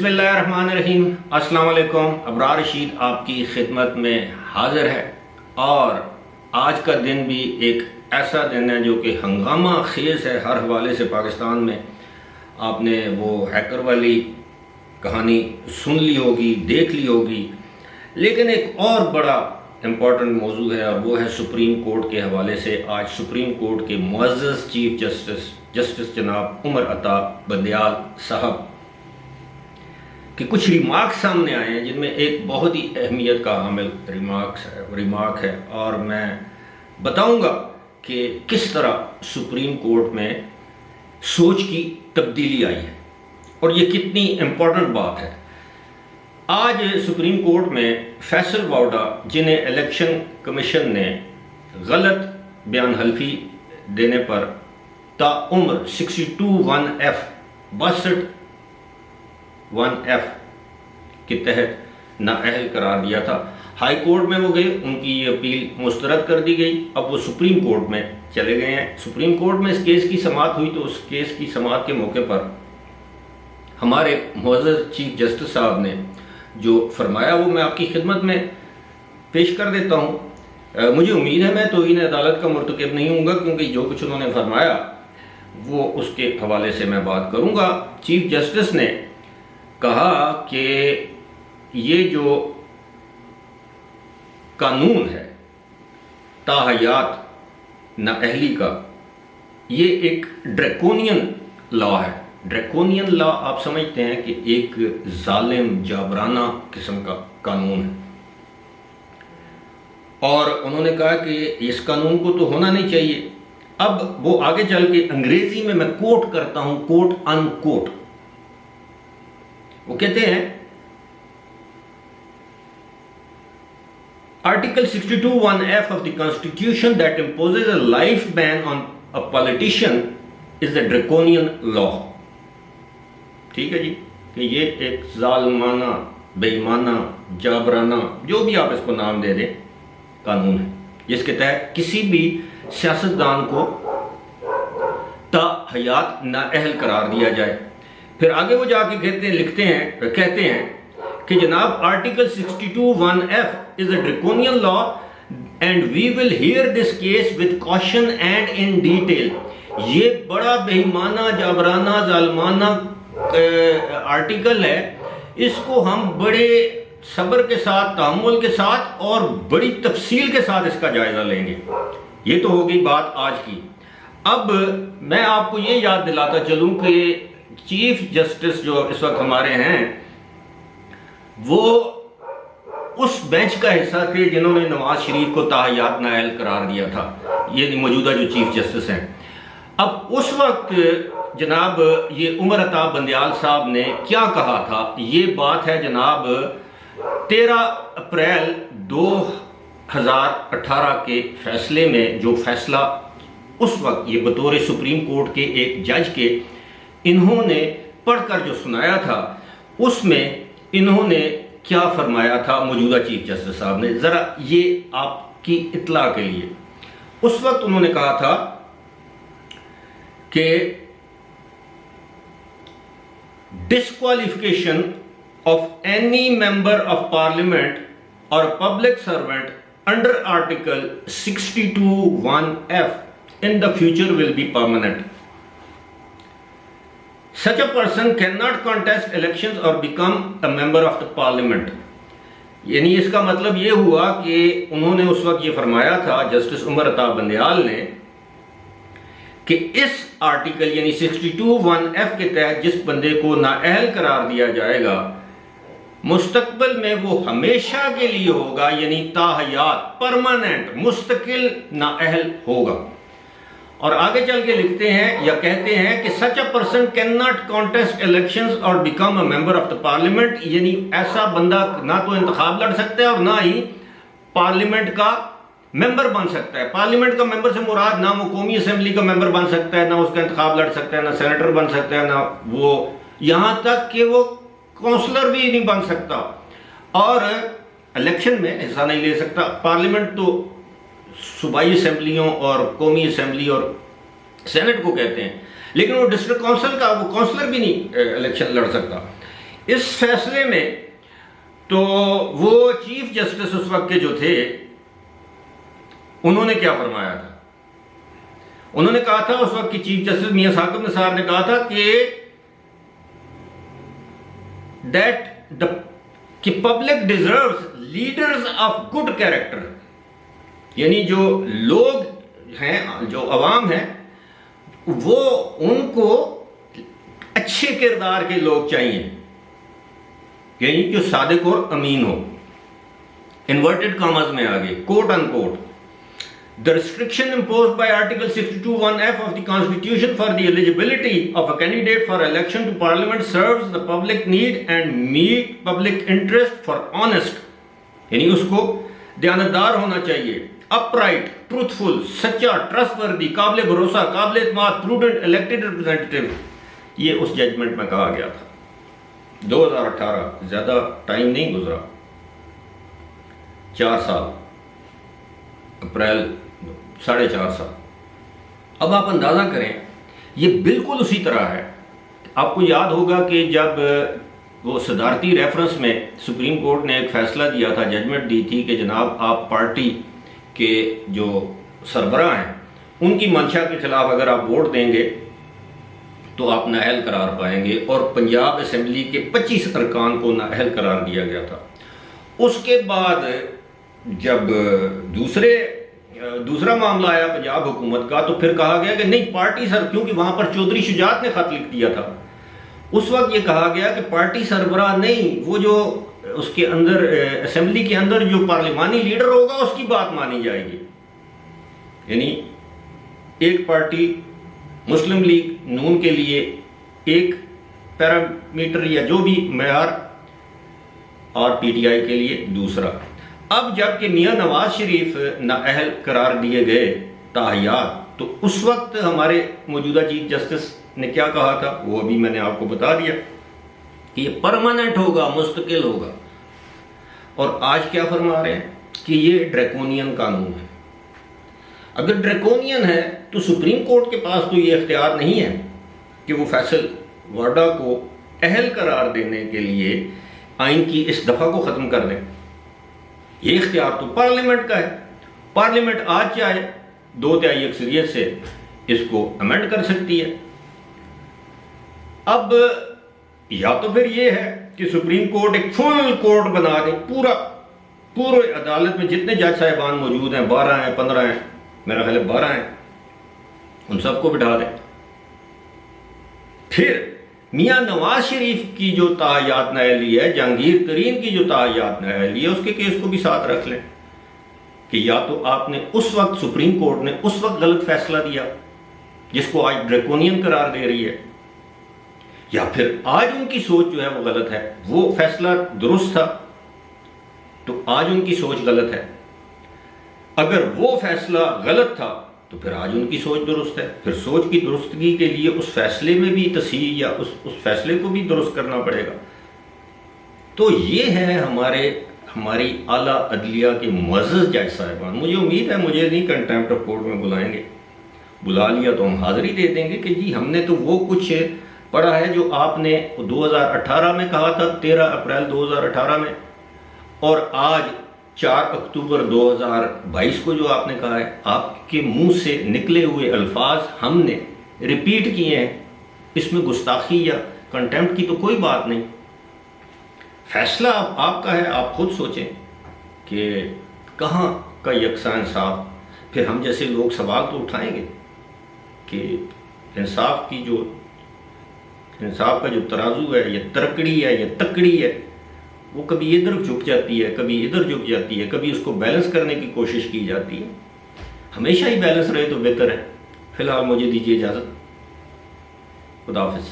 اللہ الرحمن الرحیم۔ السلام علیکم۔ ابرار رشید آپ کی خدمت میں حاضر ہے، اور آج کا دن بھی ایک ایسا دن ہے جو کہ ہنگامہ خیز ہے ہر حوالے سے۔ پاکستان میں آپ نے وہ ہیکر والی کہانی سن لی ہوگی، دیکھ لی ہوگی، لیکن ایک اور بڑا امپورٹنٹ موضوع ہے، اور وہ ہے سپریم کورٹ کے حوالے سے۔ آج سپریم کورٹ کے معزز چیف جسٹس جناب عمر عطا بندیال صاحب کہ کچھ ریمارک سامنے آئے ہیں، جن میں ایک بہت ہی اہمیت کا حامل ریمارک ہے، اور میں بتاؤں گا کہ کس طرح سپریم کورٹ میں سوچ کی تبدیلی آئی ہے اور یہ کتنی امپورٹنٹ بات ہے۔ آج سپریم کورٹ میں فیصل واؤڈا، جنہیں الیکشن کمیشن نے غلط بیان حلفی دینے پر تاعمر 62(1)(F) کے تحت نااہل قرار دیا تھا، ہائی کورٹ میں وہ گئے، ان کی یہ اپیل مسترد کر دی گئی، اب وہ سپریم کورٹ میں چلے گئے ہیں۔ سپریم کورٹ میں اس کیس کی سماعت ہوئی، تو اس کیس کی سماعت کے موقع پر ہمارے معزز چیف جسٹس صاحب نے جو فرمایا وہ میں آپ کی خدمت میں پیش کر دیتا ہوں۔ مجھے امید ہے میں توہین عدالت کا مرتکب نہیں ہوں گا، کیونکہ جو کچھ انہوں نے فرمایا وہ اس کے حوالے سے میں بات کروں گا۔ چیف جسٹس نے کہا کہ یہ جو قانون ہے تاحیات نااہلی کا، یہ ایک ڈریکونین لا ہے۔ ڈریکونین لا آپ سمجھتے ہیں کہ ایک ظالم جابرانہ قسم کا قانون ہے، اور انہوں نے کہا کہ اس قانون کو تو ہونا نہیں چاہیے۔ اب وہ آگے چل کے انگریزی میں کوٹ کرتا ہوں، کوٹ ان کوٹ، وہ کہتے ہیں Article 62(1)(F) of the Constitution that imposes a life ban on a politician is a draconian law۔ ٹھیک ہے جی، کہ یہ ایک ظالمانہ، بے ایمانہ، جابرانہ، جو بھی آپ اس کو نام دے دیں، قانون ہے، جس کے تحت کسی بھی سیاستدان کو تاحیات نااہل قرار دیا جائے۔ پھر آگے وہ جا کے کہتے ہیں کہ جناب article 62(1)(F) is a draconian law and we will hear this case with caution and in detail۔ یہ بڑا بے ایمانہ، جابرانہ، ظالمانہ آرٹیکل ہے، اس کو ہم بڑے صبر کے ساتھ، تحمل کے ساتھ اور بڑی تفصیل کے ساتھ اس کا جائزہ لیں گے۔ یہ تو ہو گئی بات آج کی۔ اب میں آپ کو یہ یاد دلاتا چلوں کہ چیف جسٹس جو اس وقت ہمارے ہیں، وہ اس بینچ کا حصہ تھے جنہوں نے نواز شریف کو تاحیات نااہل قرار دیا تھا، یہ موجودہ جو چیف جسٹس ہیں۔ اب اس وقت جناب یہ عمر عطا بندیال صاحب نے کیا کہا تھا؟ یہ بات ہے جناب 13 اپریل 2018 کے فیصلے میں، جو فیصلہ اس وقت یہ بطور سپریم کورٹ کے ایک جج کے انہوں نے پڑھ کر جو سنایا تھا، اس میں انہوں نے کیا فرمایا تھا موجودہ چیف جسٹس صاحب نے، ذرا یہ آپ کی اطلاع کے لیے۔ اس وقت انہوں نے کہا تھا کہ disqualification of any member of parliament or a public servant under article 62(1)(F) in the future will be permanent. Such a person cannot contest elections or become a member of the parliament۔ یعنی اس کا مطلب یہ ہوا کہ انہوں نے اس وقت یہ فرمایا تھا جسٹس عمر عطا بندیال نے کہ اس آرٹیکل یعنی 62(1)(F) کے تحت جس بندے کو نااہل قرار دیا جائے گا، مستقبل میں وہ ہمیشہ کے لیے ہوگا، یعنی تاحیات، پرماننٹ، مستقل نااہل ہوگا۔ اور آگے چل کے لکھتے ہیں یا کہتے ہیں کہ such a person cannot contest elections or become a member of the parliament، یعنی ایسا بندہ نہ تو انتخاب لڑ سکتا ہے اور نہ ہی پارلیمنٹ کا ممبر بن سکتا ہے۔ پارلیمنٹ کا ممبر سے مراد نہ وہ قومی اسمبلی کا ممبر بن سکتا ہے، نہ اس کا انتخاب لڑ سکتا ہے، نہ سینیٹر بن سکتا ہے، نہ وہ یہاں تک کہ وہ کونسلر بھی نہیں بن سکتا، اور الیکشن میں حصہ نہیں لے سکتا۔ پارلیمنٹ تو صوبائی اسمبلیوں اور قومی اسمبلی اور سینٹ کو کہتے ہیں، لیکن وہ ڈسٹرکٹ کونسل کا وہ کونسلر بھی نہیں الیکشن لڑ سکتا۔ اس فیصلے میں تو وہ چیف جسٹس اس وقت کے جو تھے انہوں نے کیا فرمایا تھا؟ انہوں نے کہا تھا، اس وقت کی چیف جسٹس میاں ثاقب نثار نے کہا تھا کہ public deserves leaders of good character, یعنی جو لوگ ہیں، جو عوام ہیں، وہ ان کو اچھے کردار کے لوگ چاہیے، یعنی کہ صادق اور امین ہو۔ انورٹڈ کامز میں آگے کوٹ ان کوٹ، The restriction imposed by Article 62(1)(f) of the Constitution for the eligibility of a candidate for election to Parliament serves the public need and meet public interest for honest، یعنی اس کو دیانتدار ہونا چاہیے، upright، truthful، سچا، trustworthy، قابل بھروسہ، قابل اعتماد، prudent elected representative، یہ اس ججمنٹ میں کہا گیا تھا۔ 2018 زیادہ ٹائم نہیں گزرا، 4 سال، اپریل 4.5 سال۔ اب آپ اندازہ کریں، یہ بالکل اسی طرح ہے۔ آپ کو یاد ہوگا کہ جب وہ صدارتی ریفرنس میں سپریم کورٹ نے ایک فیصلہ دیا تھا، ججمنٹ دی تھی کہ جناب آپ پارٹی کے جو سربراہ ہیں ان کی منشا کے خلاف اگر آپ ووٹ دیں گے تو آپ نااہل قرار پائیں گے، اور پنجاب اسمبلی کے 25 ارکان کو نااہل قرار دیا گیا تھا۔ اس کے بعد جب دوسرا معاملہ آیا پنجاب حکومت کا، تو پھر کہا گیا کہ نہیں، پارٹی کیونکہ وہاں پر چودھری شجاعت نے خط لکھ دیا تھا، اس وقت یہ کہا گیا کہ پارٹی سربراہ نہیں، وہ جو اس کے اندر اسمبلی کے اندر جو پارلیمانی لیڈر ہوگا اس کی بات مانی جائے گی، یعنی ایک پارٹی مسلم لیگ نون کے لیے ایک پیرامیٹر یا جو بھی معیار، اور پی ٹی آئی کے لیے دوسرا۔ اب جب کہ میاں نواز شریف نااہل قرار دیے گئے تاحیات، تو اس وقت ہمارے موجودہ چیف جسٹس نے کیا کہا تھا، وہ ابھی میں نے آپ کو بتا دیا کہ یہ پرماننٹ ہوگا، مستقل ہوگا، اور آج کیا فرما رہے ہیں کہ یہ ڈریکونین قانون ہے۔ اگر ڈریکونین ہے تو سپریم کورٹ کے پاس تو یہ اختیار نہیں ہے کہ وہ فیصل وارڈا کو اہل قرار دینے کے لیے آئین کی اس دفعہ کو ختم کر دیں۔ یہ اختیار تو پارلیمنٹ کا ہے، پارلیمنٹ آج چاہے 2/3 اکثریت سے اس کو امینڈ کر سکتی ہے۔ اب یا تو پھر یہ ہے کہ سپریم کورٹ ایک فل کورٹ بنا دے، پورے عدالت میں جتنے جج صاحبان موجود ہیں، 12 ہیں، 15 ہیں، میرا خیال ہے 12 ہیں، ان سب کو بٹھا دیں۔ پھر میاں نواز شریف کی جو تاحیات نااہلی ہے، جہانگیر ترین کی جو تاحیات نااہلی ہے، اس کے کیس کو بھی ساتھ رکھ لیں کہ یا تو آپ نے اس وقت، سپریم کورٹ نے اس وقت غلط فیصلہ دیا جس کو آج ڈریکونین قرار دے رہی ہے، یا پھر آج ان کی سوچ جو ہے وہ غلط ہے۔ وہ فیصلہ درست تھا تو آج ان کی سوچ غلط ہے، اگر وہ فیصلہ غلط تھا تو پھر آج ان کی سوچ درست ہے۔ پھر سوچ کی درستگی کے لیے اس فیصلے میں بھی تصحیح یا اس فیصلے کو بھی درست کرنا پڑے گا۔ تو یہ ہے ہماری اعلیٰ عدلیہ کے معزز جج صاحبان۔ مجھے امید ہے مجھے نہیں کنٹیمپٹ آف کورٹ میں بلائیں گے، بلا لیا تو ہم حاضری دے دیں گے کہ جی ہم نے تو وہ کچھ پڑھا ہے جو آپ نے 2018 میں کہا تھا، 13 اپریل 2018 میں، اور آج 4 اکتوبر 2022 کو جو آپ نے کہا ہے، آپ کے منہ سے نکلے ہوئے الفاظ ہم نے ریپیٹ کیے ہیں، اس میں گستاخی یا کنٹیمپٹ کی تو کوئی بات نہیں۔ فیصلہ آپ کا ہے، آپ خود سوچیں کہ کہاں کا یکساں انصاف۔ پھر ہم جیسے لوگ سوال تو اٹھائیں گے کہ انصاف کا جو ترازو ہے، یہ ترکڑی ہے، یہ تکڑی ہے، وہ کبھی ادھر جھک جاتی ہے، کبھی ادھر جھک جاتی ہے، کبھی اس کو بیلنس کرنے کی کوشش کی جاتی ہے۔ ہمیشہ ہی بیلنس رہے تو بہتر ہے۔ فی الحال مجھے دیجیے اجازت، خدا حافظ۔